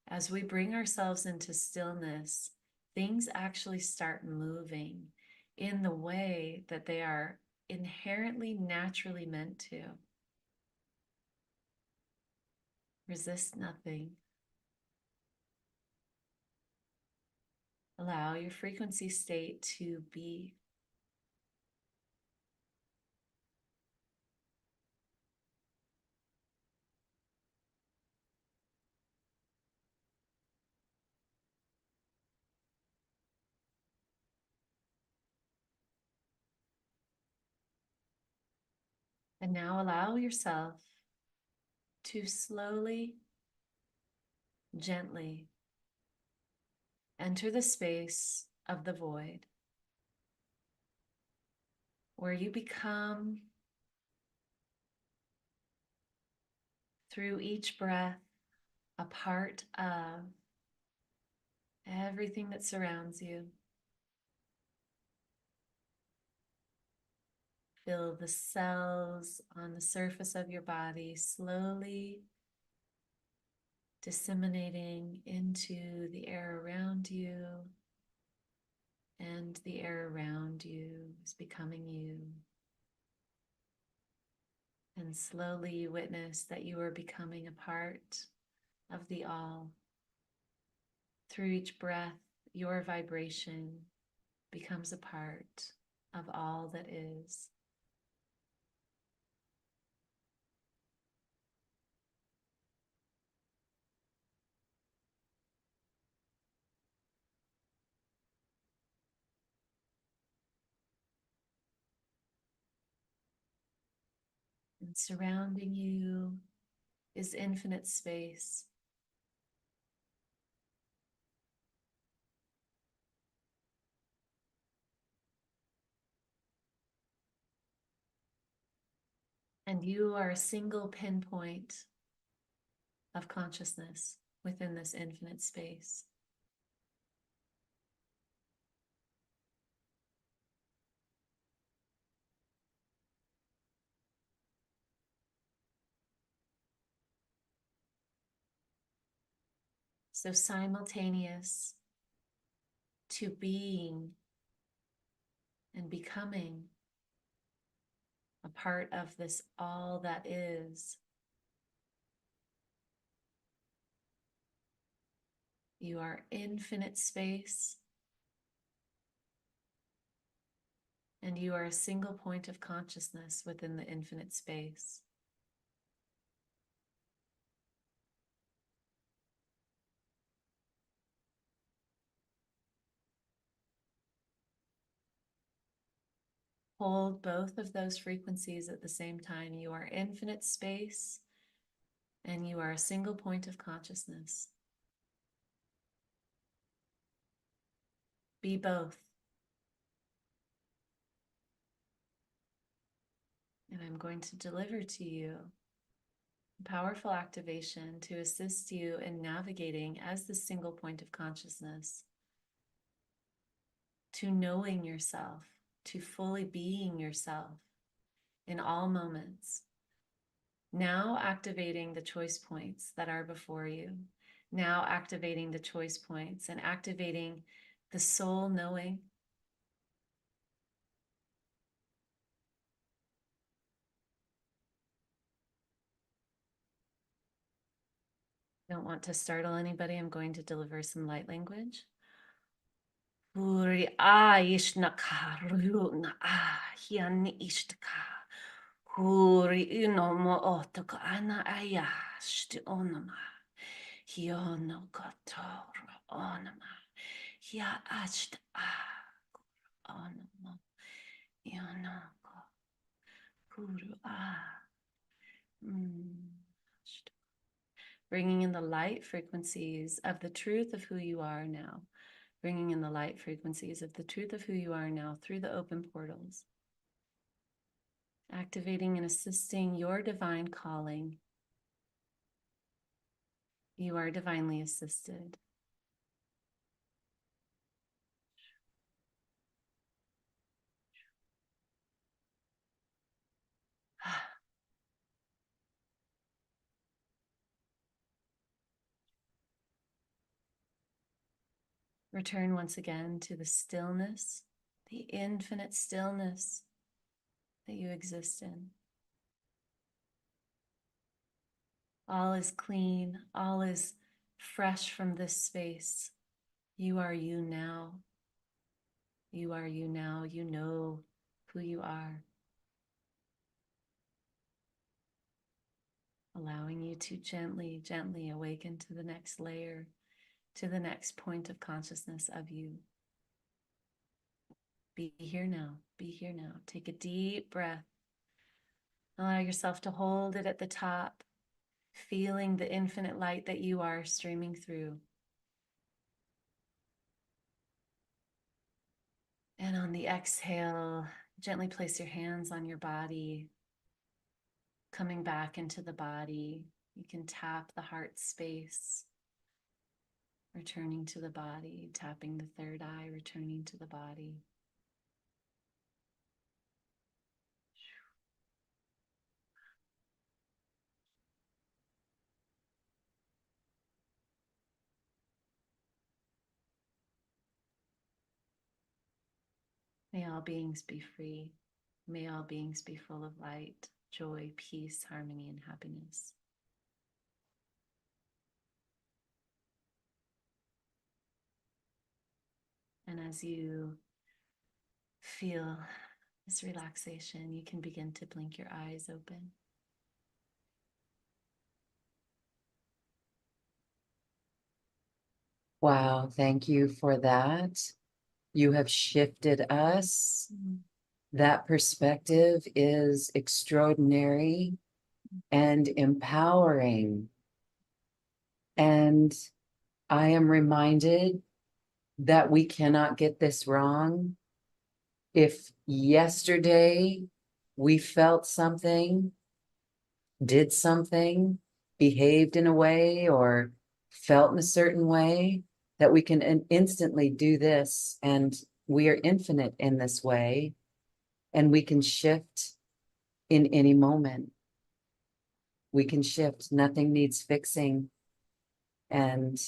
As we bring ourselves into stillness, things actually start moving in the way that they are inherently naturally meant to. Resist nothing. Allow your frequency state to be. And now allow yourself to slowly, gently enter the space of the void where you become, through each breath, a part of everything that surrounds you. Feel the cells on the surface of your body slowly disseminating into the air around you, and the air around you is becoming you. And slowly you witness that you are becoming a part of the all. Through each breath, your vibration becomes a part of all that is. And surrounding you is infinite space. And you are a single pinpoint of consciousness within this infinite space. So simultaneous to being and becoming a part of this all that is. You are infinite space, and you are a single point of consciousness within the infinite space. Hold both of those frequencies at the same time. You are infinite space, and you are a single point of consciousness. Be both. And I'm going to deliver to you a powerful activation to assist you in navigating as the single point of consciousness to knowing yourself, to fully being yourself in all moments. Now activating the choice points that are before you. Now activating the choice points and activating the soul knowing. Don't want to startle anybody. I'm going to deliver some light language. Huri a ishnaka runa a hian ishtaka. Huri ino mo otaka ana aya shti onama. Hiono katora onama. Hia ashta a onama. Hiono kuru a. Bringing in the light frequencies of the truth of who you are now. Bringing in the light frequencies of the truth of who you are now through the open portals. Activating and assisting your divine calling. You are divinely assisted. Return once again to the stillness, the infinite stillness that you exist in. All is clean, all is fresh from this space. You are you now. You are you now. You know who you are. Allowing you to gently, gently awaken to the next layer, to the next point of consciousness of you. Be here now. Be here now. Take a deep breath. Allow yourself to hold it at the top, feeling the infinite light that you are streaming through. And on the exhale, gently place your hands on your body, coming back into the body. You can tap the heart space, returning to the body, tapping the third eye, returning to the body. May all beings be free. May all beings be full of light, joy, peace, harmony, and happiness. And as you feel this relaxation, you can begin to blink your eyes open. Wow, thank you for that. You have shifted us. That perspective is extraordinary and empowering. And I am reminded that we cannot get this wrong. If yesterday we felt something did something, behaved in a way, or felt in a certain way, that we can instantly do this, and we are infinite in this way, and we can shift in any moment. We can shift. Nothing needs fixing, and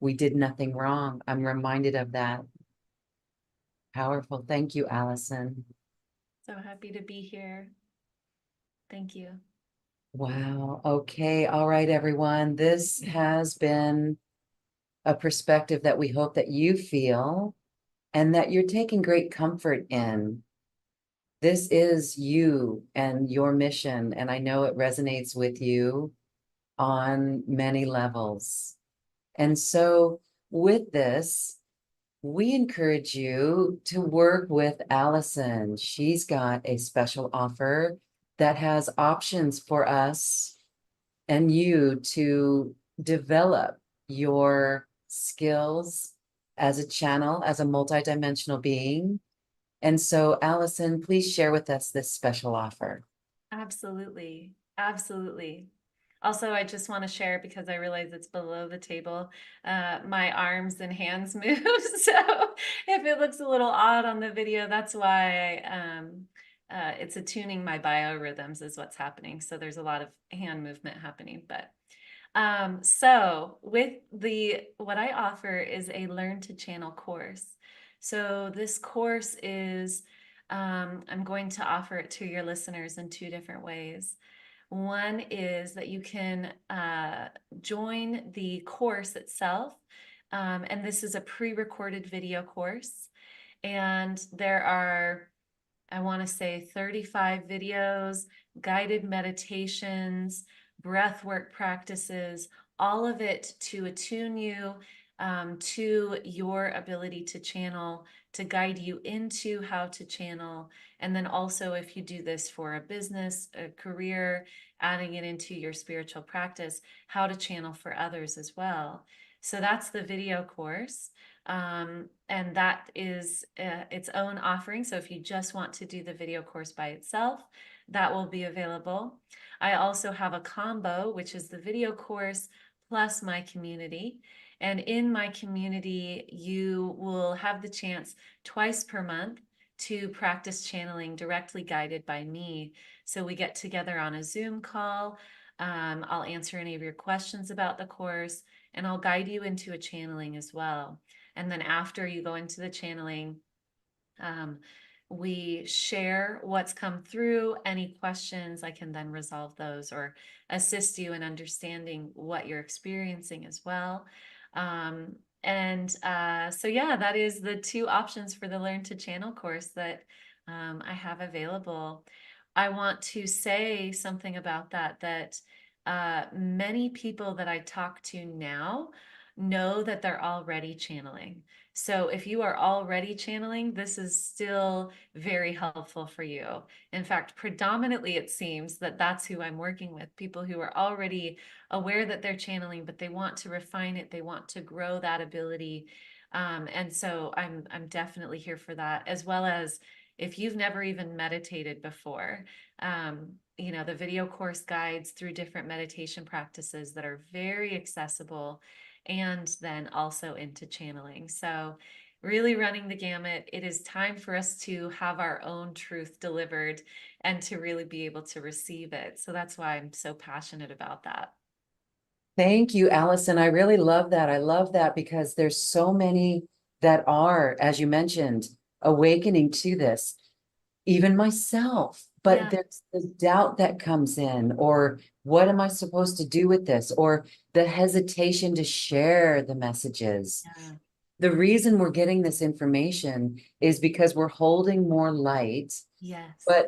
we did nothing wrong. I'm reminded of that. Powerful. Thank you, Allison. So happy to be here. Thank you. Wow. Okay. All right, everyone. This has been a perspective that we hope that you feel and that you're taking great comfort in. This is you and your mission, and I know it resonates with you on many levels. And so, with this, we encourage you to work with Allison. She's got a special offer that has options for us and you to develop your skills as a channel, as a multidimensional being. And so, Allison, please share with us this special offer. Absolutely. Absolutely. Also, I just want to share because I realize it's below the table. My arms and hands move. So if it looks a little odd on the video, that's why it's attuning my biorhythms is what's happening. So there's a lot of hand movement happening. But so with what I offer is a Learn to Channel course. So this course is I'm going to offer it to your listeners in two different ways. One is that you can join the course itself, and this is a pre-recorded video course. And there are, I want to say, 35 videos, guided meditations, breath work practices, all of it to attune you to your ability to channel, to guide you into how to channel. And then also, if you do this for a business, a career, adding it into your spiritual practice, how to channel for others as well. So that's the video course. And that is its own offering. So if you just want to do the video course by itself, that will be available. I also have a combo, which is the video course plus my community. And in my community, you will have the chance twice per month to practice channeling directly guided by me. So we get together on a Zoom call. I'll answer any of your questions about the course, and I'll guide you into a channeling as well. And then after you go into the channeling, um, we share what's come through. Any questions, I can then resolve those or assist you in understanding what you're experiencing as well. So yeah, that is the two options for the Learn to Channel course that I have available. I want to say something about that many people that I talk to now know that they're already channeling. So if you are already channeling, this is still very helpful for you. In fact, predominantly it seems that that's who I'm working with, people who are already aware that they're channeling, but they want to refine it, they want to grow that ability. And so I'm definitely here for that, as well as if you've never even meditated before, the video course guides through different meditation practices that are very accessible, and then also into channeling. So really running the gamut. It is time for us to have our own truth delivered and to really be able to receive it. So that's why I'm so passionate about that. Thank you, Allison. I really love that. I love that because there's so many that are, as you mentioned, awakening to this, even myself. But Yeah, there's the doubt that comes in, or what am I supposed to do with this? Or the hesitation to share the messages. yeah, The reason we're getting this information is because we're holding more light, yes, but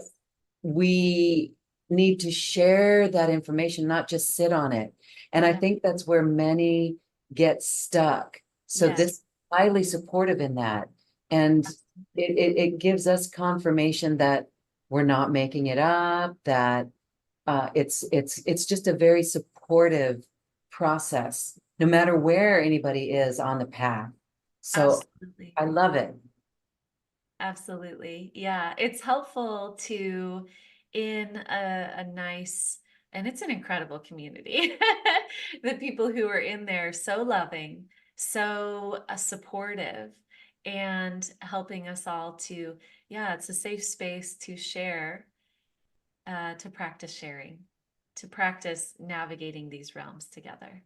we need to share that information, not just sit on it. And I yeah, think that's where many get stuck. So this yes, is highly supportive in that. And it gives us confirmation that we're not making it up, that it's just a very supportive process, no matter where anybody is on the path. So absolutely. I love it. Absolutely. Yeah. It's helpful to, in a nice And it's an incredible community. The people who are in there, so loving, so supportive, and helping us all to, yeah, it's a safe space to share, to practice sharing, to practice navigating these realms together.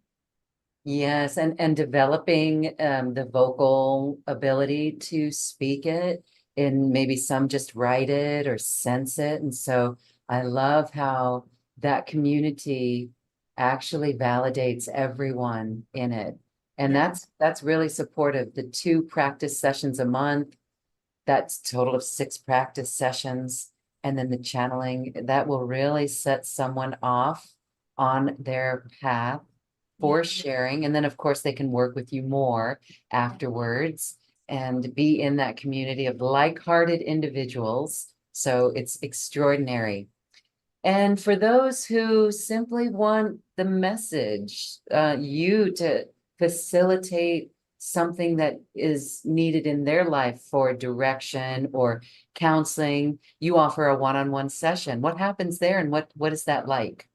Yes, and developing the vocal ability to speak it, and maybe some just write it or sense it. And so I love how that community actually validates everyone in it. And Yeah, that's really supportive. The 2 practice sessions a month, that's a total of 6 practice sessions. And then the channeling, that will really set someone off on their path yeah, for sharing. And then, of course, they can work with you more afterwards and be in that community of like-hearted individuals. So it's extraordinary. And for those who simply want the message, you to facilitate something that is needed in their life for direction or counseling, you offer a one-on-one session. What happens there, and what is that like?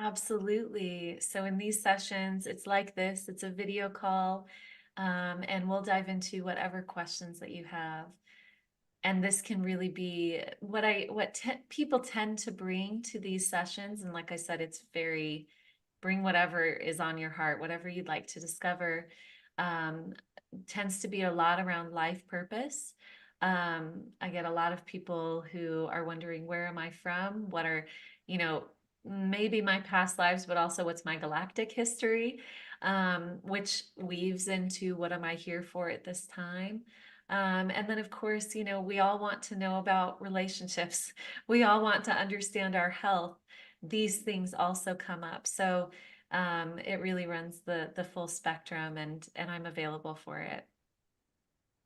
absolutely. So in these sessions, it's like this, it's a video call, and we'll dive into whatever questions that you have. And this can really be what people tend to bring to these sessions. And like I said, it's very bring whatever is on your heart, whatever you'd like to discover. Um, Tends to be a lot around life purpose. I get a lot of people who are wondering, where am I from? What are, you know, maybe my past lives, but also what's my galactic history, which weaves into what am I here for at this time. And then, of course, we all want to know about relationships. We all want to understand our health. These things also come up. So it really runs the full spectrum, and I'm available for it.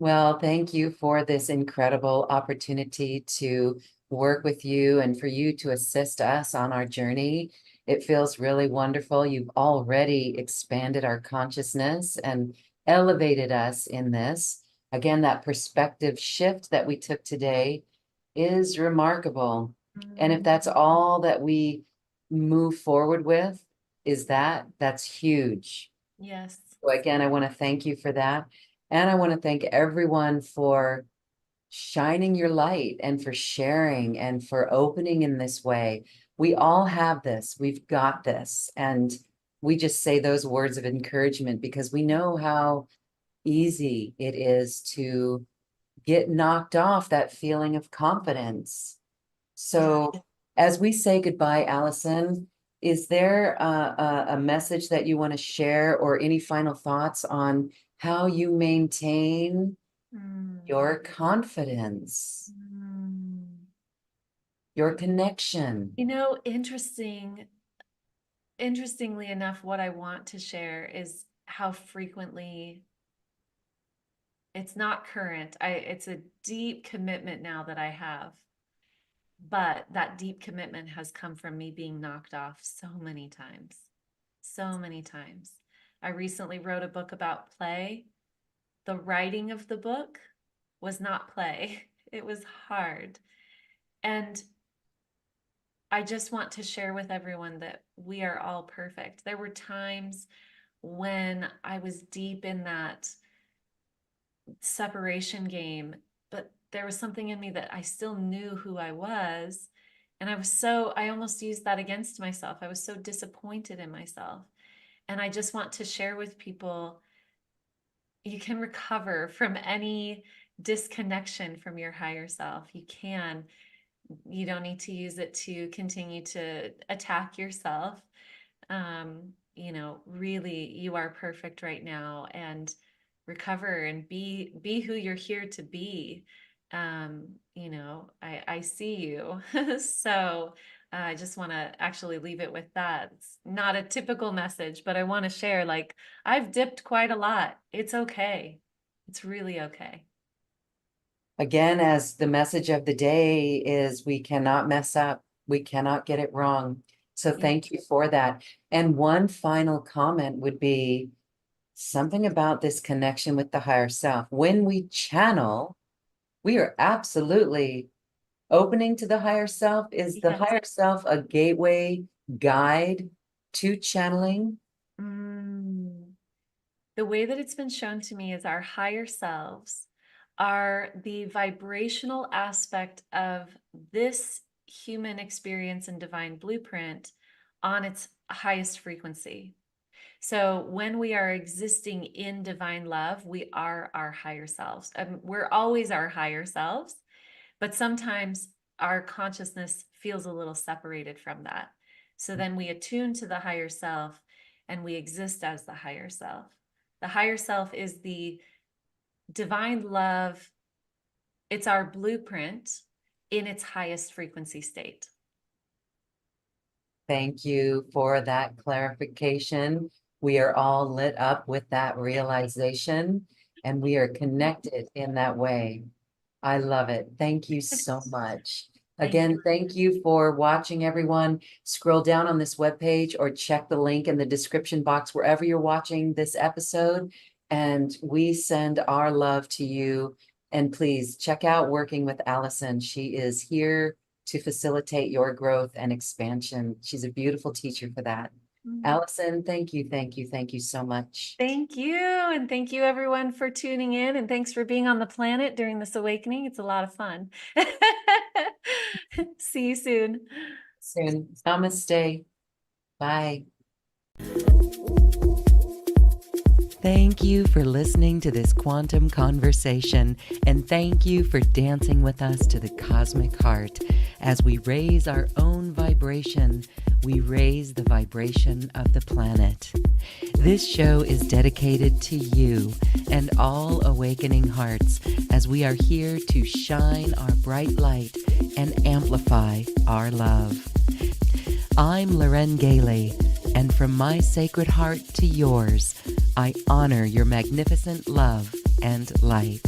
Well, thank you for this incredible opportunity to work with you and for you to assist us on our journey. It feels really wonderful. You've already expanded our consciousness and elevated us in this. Again, that perspective shift that we took today is remarkable. And if Mm, that's all that we move forward with, that's huge. yes. So again, I want to thank you for that. And I want to thank everyone for shining your light and for sharing and for opening in this way. We all have this. We've got this. And we just say those words of encouragement because we know how easy it is to get knocked off that feeling of confidence. Yeah. So as we say goodbye, Allison, is there a message that you want to share or any final thoughts on how you maintain Mm, your confidence, mm. your connection? Interestingly enough, what I want to share is how frequently it's not current. It's a deep commitment now that I have, but that deep commitment has come from me being knocked off so many times. So many times. I recently wrote a book about play. The writing of the book was not play. It was hard. And I just want to share with everyone that we are all perfect. There were times when I was deep in that separation game, but there was something in me that I still knew who I was. And I almost used that against myself. I was so disappointed in myself. And I just want to share with people, you can recover from any disconnection from your higher self. You don't need to use it to continue to attack yourself. Really, you are perfect right now, and recover and be who you're here to be. I see you. So I just want to actually leave it with that. It's not a typical message, but I want to share, like, I've dipped quite a lot. It's okay. It's really okay. Again, as the message of the day is, we cannot mess up. We cannot get it wrong. So Yeah. thank you for that. And one final comment would be something about this connection with the higher self. When we channel, we are absolutely opening to the higher self. Is the Yes. higher self a gateway guide to channeling? Mm. The way that it's been shown to me is our higher selves are the vibrational aspect of this human experience and divine blueprint on its highest frequency. So when we are existing in divine love, we are our higher selves. We're always our higher selves, but sometimes our consciousness feels a little separated from that. So then we attune to the higher self and we exist as the higher self. The higher self is the divine love, it's our blueprint in its highest frequency state. Thank you for that clarification. We are all lit up with that realization, and we are connected in that way. I love it. Thank you so much. Thank you. Again, thank you for watching, everyone. Scroll down on this webpage or check the link in the description box wherever you're watching this episode. And we send our love to you. And please check out Working with Allison. She is here to facilitate your growth and expansion. She's a beautiful teacher for that. Allison, thank you, thank you, thank you so much. Thank you. And thank you, everyone, for tuning in. And thanks for being on the planet during this awakening. It's a lot of fun. See you soon. Soon. Namaste. Bye. Thank you for listening to this quantum conversation, and thank you for dancing with us to the cosmic heart. As we raise our own vibration, we raise the vibration of the planet. This show is dedicated to you and all awakening hearts, as we are here to shine our bright light and amplify our love. I'm Loren Gailey, and from my sacred heart to yours, I honor your magnificent love and light.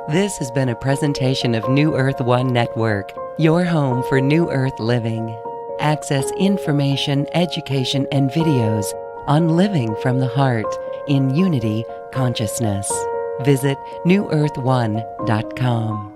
This has been a presentation of New Earth One Network, your home for New Earth living. Access information, education, and videos on living from the heart in unity consciousness. Visit newearth1.com.